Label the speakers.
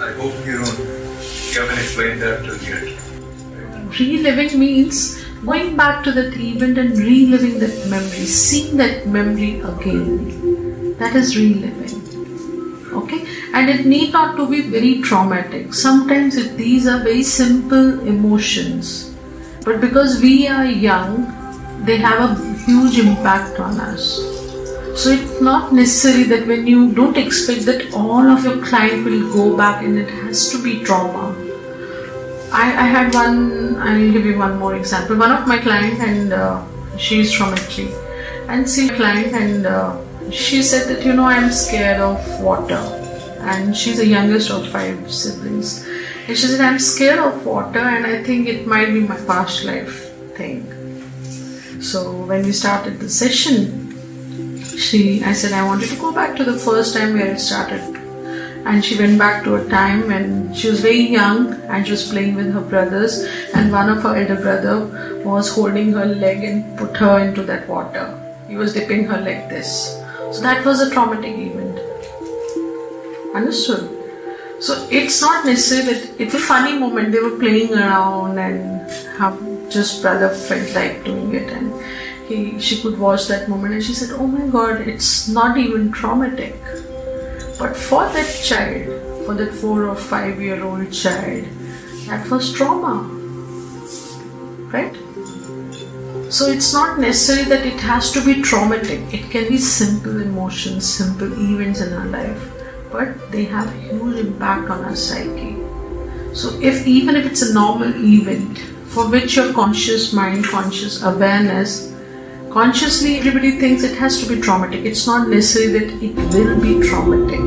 Speaker 1: I hope you haven't explained that yet.
Speaker 2: Reliving means going back to that event and reliving that memory, seeing that memory again. That is reliving. Okay? And it need not to be very traumatic. Sometimes these are very simple emotions. But because we are young, they have a huge impact on us. So it's not necessary that when you don't expect that all of your client will go back and it has to be trauma. I had one, I'll give you one more example. One of my clients, and she's from Italy, and she said that, I'm scared of water, and she's the youngest of 5 siblings, and she said, I'm scared of water and I think it might be my past life thing. So when we started the session, I said I wanted to go back to the first time where it started. And she went back to a time when she was very young and she was playing with her brothers, and one of her elder brother was holding her leg and put her into that water. He was dipping her like this. So that was a traumatic event. Understood? So it's not necessary that it's a funny moment. They were playing around and her just brother felt like doing it, and she could watch that moment and she said, oh my God, it's not even traumatic. But for that child, for that 4 or 5-year-old child, that was trauma, right? So it's not necessary that it has to be traumatic. It can be simple emotions, simple events in our life, but they have huge impact on our psyche. So even if it's a normal event for which your conscious mind, conscious awareness, consciously everybody thinks it has to be traumatic. It's not necessary that it will be traumatic.